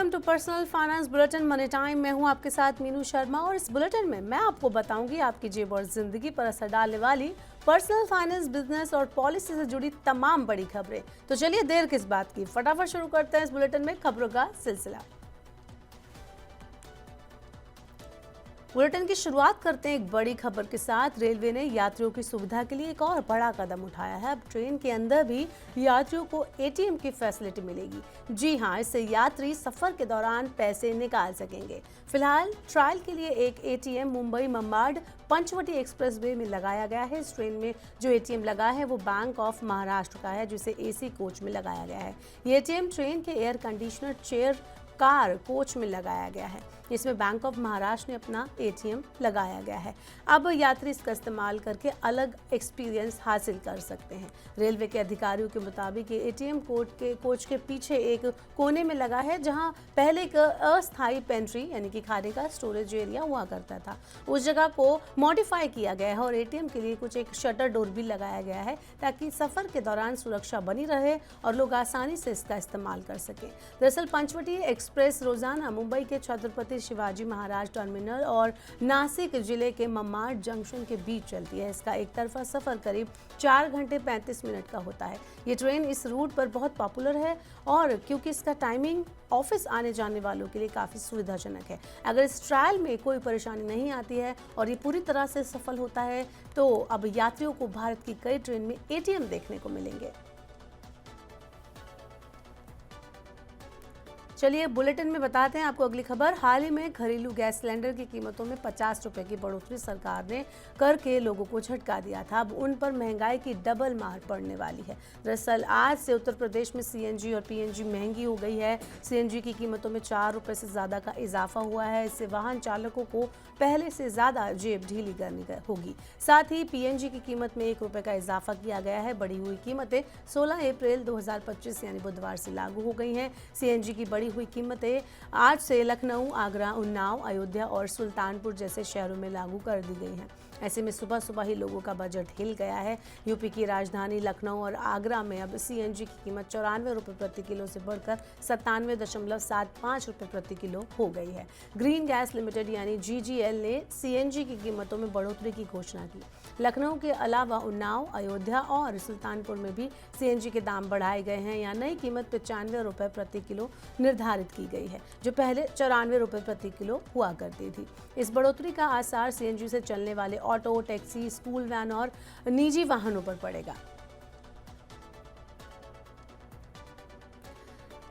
Welcome to personal finance bulletin money time. मैं हूं आपके साथ मीनू शर्मा और इस बुलेटिन में मैं आपको बताऊंगी आपकी जेब और जिंदगी पर असर डालने वाली पर्सनल फाइनेंस, बिजनेस और पॉलिसी से जुड़ी तमाम बड़ी खबरें। तो चलिए देर किस बात की, फटाफट शुरू करते हैं इस बुलेटिन में खबरों का सिलसिला। बुलेटिन की शुरुआत करते हैं एक बड़ी खबर के साथ। रेलवे ने यात्रियों की सुविधा के लिए एक और बड़ा कदम उठाया है। अब ट्रेन के अंदर भी यात्रियों को एटीएम की फैसिलिटी मिलेगी। जी हां, इससे यात्री सफर के दौरान पैसे निकाल सकेंगे। फिलहाल ट्रायल के लिए एक एटीएम मुंबई मम्माड पंचवटी एक्सप्रेसवे में लगाया गया है। इस ट्रेन में जो एटीएम लगा है वो बैंक ऑफ महाराष्ट्र का है, जिसे एसी कोच में लगाया गया है। ये एटीएम ट्रेन के air conditioner chair car coach में लगाया गया है। इसमें बैंक ऑफ महाराष्ट्र ने अपना एटीएम लगाया गया है। अब यात्री इसका इस्तेमाल करके अलग एक्सपीरियंस हासिल कर सकते हैं। रेलवे के अधिकारियों के मुताबिक ये एटीएम कोच के पीछे एक कोने में लगा है, जहां पहले एक अस्थायी पेंट्री यानी कि खाने का स्टोरेज एरिया हुआ करता था। उस जगह को मॉडिफाई किया गया है और एटीएम के लिए कुछ एक शटर डोर भी लगाया गया है, ताकि सफर के दौरान सुरक्षा बनी रहे और लोग आसानी से इसका इस्तेमाल कर सकें। दरअसल पंचवटी एक्सप्रेस रोजाना मुंबई के छत्रपति शिवाजी महाराज टर्मिनल और नासिक जिले के मम्माड जंक्शन के बीच चलती है। इसका एक तरफा सफर करीब 4 घंटे 35 मिनट का होता है। ये ट्रेन इस रूट पर बहुत पॉपुलर है और क्योंकि इसका टाइमिंग ऑफिस आने जाने वालों के लिए काफ़ी सुविधाजनक है। अगर इस ट्रायल में कोई परेशानी नहीं आती है और ये पूरी तरह से सफल होता है तो अब यात्रियों को भारत की कई ट्रेन में एटीएम देखने को मिलेंगे। चलिए बुलेटिन में बताते हैं आपको अगली खबर। हाल ही में घरेलू गैस सिलेंडर की कीमतों में 50 रुपए की बढ़ोतरी सरकार ने करके लोगों को झटका दिया था। अब उन पर महंगाई की डबल मार पड़ने वाली है। दरअसल आज से उत्तर प्रदेश में सीएनजी और पीएनजी महंगी हो गई है। सीएनजी की कीमतों में 4 रुपए से ज़्यादा का इजाफा हुआ है। इससे वाहन चालकों को पहले से ज़्यादा जेब ढीली करनी होगी। साथ ही पीएनजी की कीमत में 1 रुपये का इजाफा किया गया है। बढ़ी हुई कीमतें 16 अप्रैल 2025 यानी बुधवार से लागू हो गई हैं। सीएनजी की बढ़ी हुई कीमतें आज से लखनऊ, आगरा, उन्नाव, अयोध्या और सुल्तानपुर जैसे शहरों में लागू कर दी गई हैं। ऐसे में सुबह सुबह ही लोगों का बजट हिल गया है। यूपी की राजधानी लखनऊ और आगरा में अब सीएनजी की कीमत 94 रुपये प्रति किलो से बढ़कर 97.75 रुपये प्रति किलो हो गई है। ग्रीन गैस लिमिटेड यानी जीजीएल ने सीएनजी की कीमतों में बढ़ोतरी की घोषणा की। लखनऊ के अलावा उन्नाव, अयोध्या और सुल्तानपुर में भी सीएनजी के दाम बढ़ाए गए हैं। यहाँ नई कीमत 95 रुपये प्रति किलो निर्धारित की गई है, जो पहले 94 रुपये प्रति किलो हुआ करती थी। इस बढ़ोतरी का असर सीएनजी से चलने वाले ऑटो, टैक्सी, स्कूल वैन और निजी वाहनों पर पड़ेगा।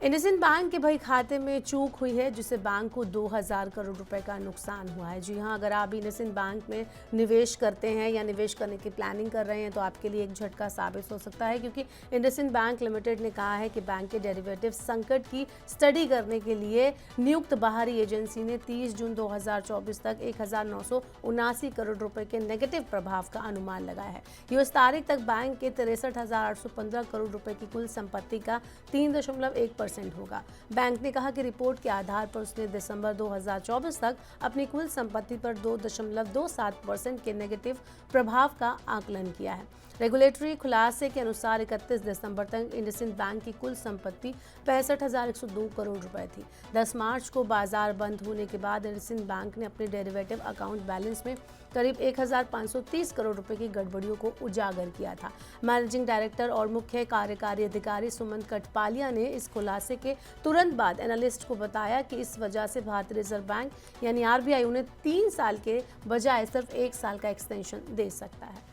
इंडसइंड बैंक के भाई खाते में चूक हुई है, जिससे बैंक को 2000 करोड़ रुपए का नुकसान हुआ है। जी हां, अगर आप इंडसइंड बैंक में निवेश करते हैं या निवेश करने की प्लानिंग कर रहे हैं तो आपके लिए एक झटका साबित हो सकता है, क्योंकि इंडसइंड बैंक लिमिटेड ने कहा है कि बैंक के डेरिवेटिव संकट की स्टडी करने के लिए नियुक्त बाहरी एजेंसी ने 30 जून 2024 तक 1979 करोड़ रुपए के नेगेटिव प्रभाव का अनुमान लगाया है। ये उस तारीख तक बैंक के 63,815 करोड़ रुपए की कुल संपत्ति का 3.1% होगा। बैंक ने कहा कि रिपोर्ट के आधार पर उसने दिसंबर 2024 तक अपनी कुल संपत्ति पर 2.27% के नेगेटिव प्रभाव का आकलन किया है। रेगुलेटरी खुलासे के अनुसार 31 दिसंबर तक इंडसइंड बैंक की कुल संपत्ति 65,102 करोड़ रुपए थी। 10 मार्च को बाजार बंद होने के बाद इंडसइंड बैंक ने अपने डेरिवेटिव अकाउंट बैलेंस में करीब 1,530 करोड़ रुपए की गड़बड़ियों को उजागर किया था। मैनेजिंग डायरेक्टर और मुख्य कार्यकारी अधिकारी सुमंत कटपालिया ने इस खुलासे के तुरंत बाद एनालिस्ट को बताया कि इस वजह से भारतीय रिजर्व बैंक यानी आरबीआई उन्हें 3 साल के बजाय सिर्फ 1 साल का एक्सटेंशन दे सकता है।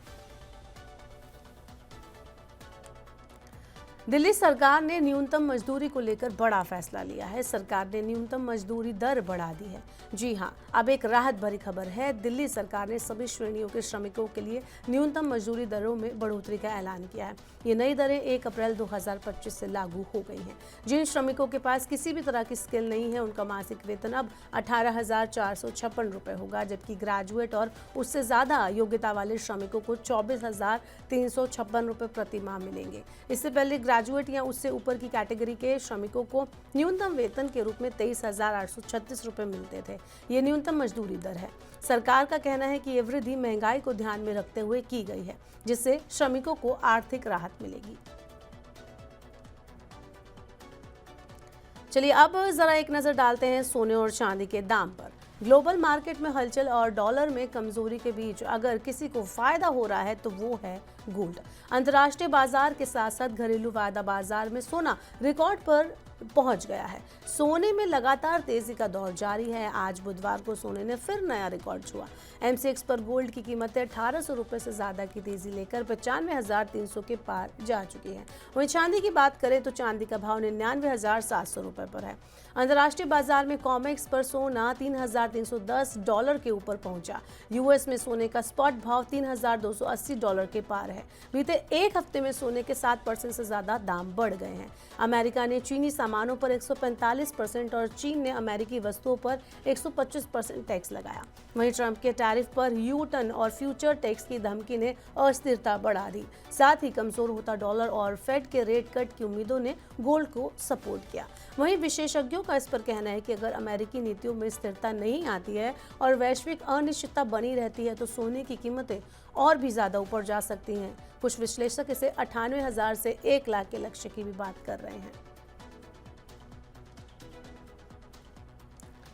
दिल्ली सरकार ने न्यूनतम मजदूरी को लेकर बड़ा फैसला लिया है। सरकार ने न्यूनतम मजदूरी दर बढ़ा दी है। जी हां, अब एक राहत भरी खबर है। दिल्ली सरकार ने सभी श्रेणियों के श्रमिकों के लिए न्यूनतम मजदूरी दरों में बढ़ोतरी का ऐलान किया है। ये नई दरें 1 अप्रैल 2025 से लागू हो गई हैं। जिन श्रमिकों के पास किसी भी तरह की स्किल नहीं है, उनका मासिक वेतन अब 18,456 रुपये होगा, जबकि ग्रेजुएट और उससे ज़्यादा योग्यता वाले श्रमिकों को 24,356 रुपये प्रति माह मिलेंगे। इससे पहले ग्रेजुएट या उससे ऊपर की कैटेगरी के श्रमिकों को न्यूनतम वेतन के रूप में 23,836 रुपये मिलते थे। ये न्यूनतम मजदूरी दर है। सरकार का कहना है कि ये वृद्धि महंगाई को ध्यान में रखते हुए की गई है, जिससे श्रमिकों को आर्थिक राहत मिलेगी। चलिए अब जरा एक नजर डालते हैं सोने और चांदी के दाम पर। ग्लोबल मार्केट में हलचल और डॉलर में कमजोरी के बीच अगर किसी को फायदा हो रहा है तो वो है गोल्ड। अंतर्राष्ट्रीय बाजार के साथ साथ घरेलू वायदा बाजार में सोना रिकॉर्ड पर पहुंच गया है। सोने में लगातार तेजी का दौर जारी है। आज बुधवार को सोने ने फिर नया रिकॉर्ड छुआ। MCX पर गोल्ड की कीमतें 1800 रुपए से ज्यादा की तेजी लेकर 95,300 के पार जा चुकी है। वहीं चांदी की बात करें तो चांदी का भाव 99,700 रुपए पर है। अंतर्राष्ट्रीय बाजार में कॉमेक्स पर सोना $3,310 के ऊपर पहुंचा। US में सोने का स्पॉट भाव $3,280 के पार है। बीते एक हफ्ते में सोने के 7% से ज्यादा दाम बढ़ गए हैं। अमेरिका ने चीनी सामानों पर 145% और चीन ने अमेरिकी वस्तुओं पर 125% टैक्स लगाया। वहीं ट्रंप के टैरिफ पर U-टर्न और फ्यूचर टैक्स की धमकी ने अस्थिरता बढ़ा दी। साथ ही कमजोर होता डॉलर और फेड के रेट कट की उम्मीदों ने गोल्ड को सपोर्ट किया। वहीं विशेषज्ञों का इस पर कहना है कि अगर अमेरिकी नीतियों में स्थिरता नहीं आती है और वैश्विक अनिश्चितता बनी रहती है तो सोने की कीमतें और भी ज्यादा ऊपर जा सकती हैं। कुछ विश्लेषक इसे 98,000 से 1 लाख के लक्ष्य की भी बात कर रहे हैं।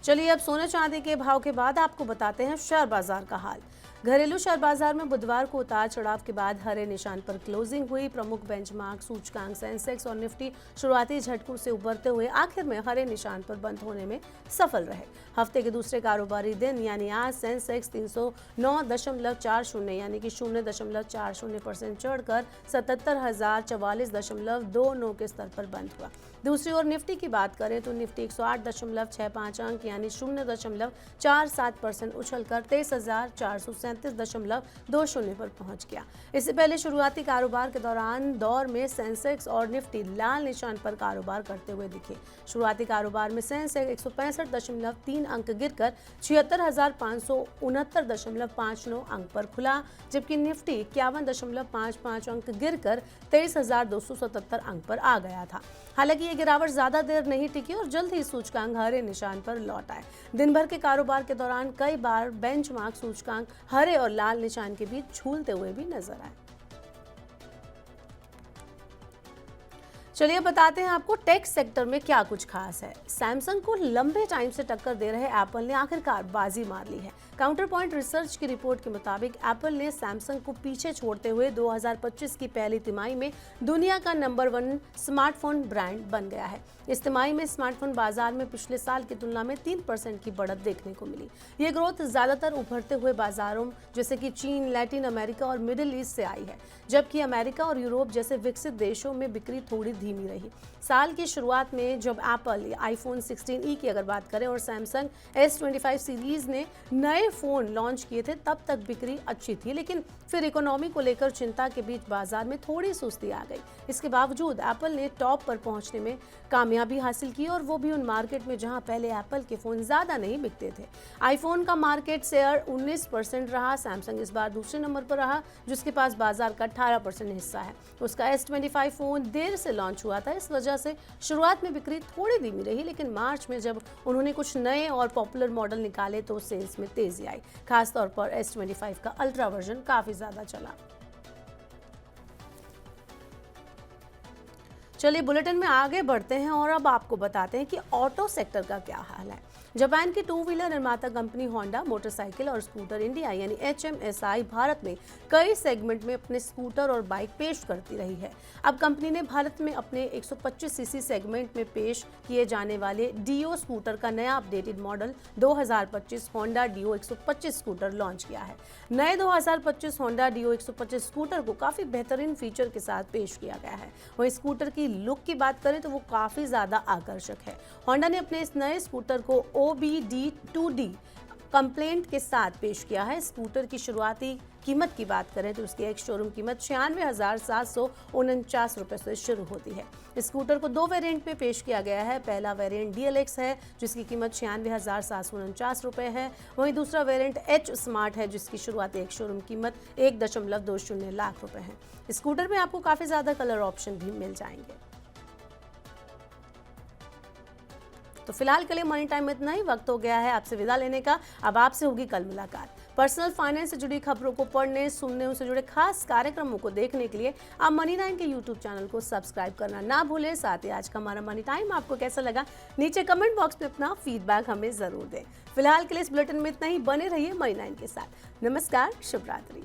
चलिए अब सोने चांदी के भाव के बाद आपको बताते हैं शेयर बाजार का हाल। घरेलू शेयर बाजार में बुधवार को उतार चढ़ाव के बाद हरे निशान पर क्लोजिंग हुई। प्रमुख बेंचमार्क सूचकांक सेंसेक्स और निफ्टी शुरुआती झटकों से उबरते हुए आखिर में हरे निशान पर बंद होने में सफल रहे। हफ्ते के दूसरे कारोबारी दिन यानी आज सेंसेक्स 309.40 यानी कि 0.40% चढ़कर 77,044.29 के स्तर पर बंद हुआ। दूसरी ओर निफ्टी की बात करें तो निफ्टी 108.65 अंक यानी 0.47% उछलकर 23,437.20 पर पहुंच गया। इससे पहले शुरुआती कारोबार के दौर में सेंसेक्स और निफ्टी लाल निशान पर कारोबार करते हुए दिखे। शुरुआती कारोबार में सेंसेक्स 165.3 अंक गिरकर 76,569.59 अंक पर खुला, जबकि निफ्टी 51.55 अंक गिरकर 23,277 अंक पर आ गया था। हालांकि ये गिरावट ज्यादा देर नहीं टिकी और जल्द ही सूचकांक हरे निशान पर लौट आए। दिन भर के कारोबार के दौरान कई बार बेंचमार्क सूचकांक हरे और लाल निशान के बीच झूलते हुए भी नजर आए। चलिए बताते हैं आपको टेक सेक्टर में क्या कुछ खास है। सैमसंग को लंबे टाइम से टक्कर दे रहे एप्पल ने आखिरकार बाजी मार ली है। काउंटर पॉइंट रिसर्च की रिपोर्ट के मुताबिक एप्पल ने सैमसंग को पीछे छोड़ते हुए 2025 की पहली तिमाही में दुनिया का नंबर 1 स्मार्टफोन ब्रांड बन गया है। इस तिमाही में स्मार्टफोन बाजार में पिछले साल की तुलना में 3% की बढ़त देखने को मिली। ये ग्रोथ ज्यादातर उभरते हुए बाजारों जैसे कि चीन, लैटिन अमेरिका और मिडिल ईस्ट से आई है, जबकि अमेरिका और यूरोप जैसे विकसित देशों में बिक्री थोड़ी धीमी रही। साल की शुरुआत में जब एप्पल आईफोन 16e की अगर बात करें और सैमसंग S25 सीरीज ने नए फोन लॉन्च किए थे, तब तक बिक्री अच्छी थी, लेकिन फिर इकोनॉमी को लेकर चिंता के बीच बाजार में थोड़ी सुस्ती आ गई। इसके बावजूद एप्पल ने टॉप पर पहुंचने में कामयाबी हासिल की और वो भी उन मार्केट में जहां पहले एप्पल के फोन ज्यादा नहीं बिकते थे। आईफोन का मार्केट शेयर 19% रहा। सैमसंग इस बार दूसरे नंबर पर रहा, जिसके पास बाजार का 18% हिस्सा है। उसका S25 फोन देर से लॉन्च हुआ था, इस वजह से शुरुआत में बिक्री थोड़ी धीमी रही, लेकिन मार्च में जब उन्होंने कुछ नए और पॉपुलर मॉडल निकाले तो सेल्स में तेजी आई। खासतौर पर S25 का अल्ट्रा वर्जन काफी ज्यादा चला। चलिए बुलेटिन में आगे बढ़ते हैं और अब आपको बताते हैं कि ऑटो सेक्टर का क्या हाल है। जापान की 2 व्हीलर निर्माता कंपनी होंडा मोटरसाइकिल और स्कूटर इंडिया यानी HMSI भारत में कई सेगमेंट में अपने स्कूटर और बाइक पेश करती रही है। अब कंपनी ने भारत में अपने 125 सीसी सेगमेंट में पेश किए जाने वाले डियो स्कूटर का नया updated model 2025 Honda Dio 125 scooter launch किया है। नए 2025 होंडा डियो 125 स्कूटर को काफी बेहतरीन फीचर के साथ पेश किया गया है। वहीं स्कूटर की लुक की बात करें तो वो काफी ज्यादा आकर्षक है। होंडा ने अपने इस नए स्कूटर को OBD2D कंप्लेंट के साथ पेश किया है। स्कूटर की शुरुआती कीमत की बात करें तो उसकी एक शोरूम कीमत 96,749 रुपए से शुरू होती है। स्कूटर को 2 वेरिएंट में पेश किया गया है। पहला वेरिएंट DLX है जिसकी कीमत 96,749 रुपए है। वहीं दूसरा वेरिएंट H स्मार्ट है जिसकी शुरुआती एक शोरूम कीमत 1.20 लाख रुपए है। स्कूटर में आपको काफी ज्यादा कलर ऑप्शन भी मिल जाएंगे। तो फिलहाल के लिए मनी टाइम में इतना ही। वक्त हो गया है आपसे विदा लेने का। अब आपसे होगी कल मुलाकात। पर्सनल फाइनेंस से जुड़ी खबरों को पढ़ने, सुनने, उनसे जुड़े खास कार्यक्रमों को देखने के लिए आप मनी टाइम के यूट्यूब चैनल को सब्सक्राइब करना ना भूलें। साथ ही आज का हमारा मनी टाइम आपको कैसा लगा, नीचे कमेंट बॉक्स में अपना फीडबैक हमें जरूर दें। फिलहाल के लिए इस बुलेटिन में इतना ही। बने रहिए मनी टाइम के साथ। नमस्कार, शुभ रात्रि।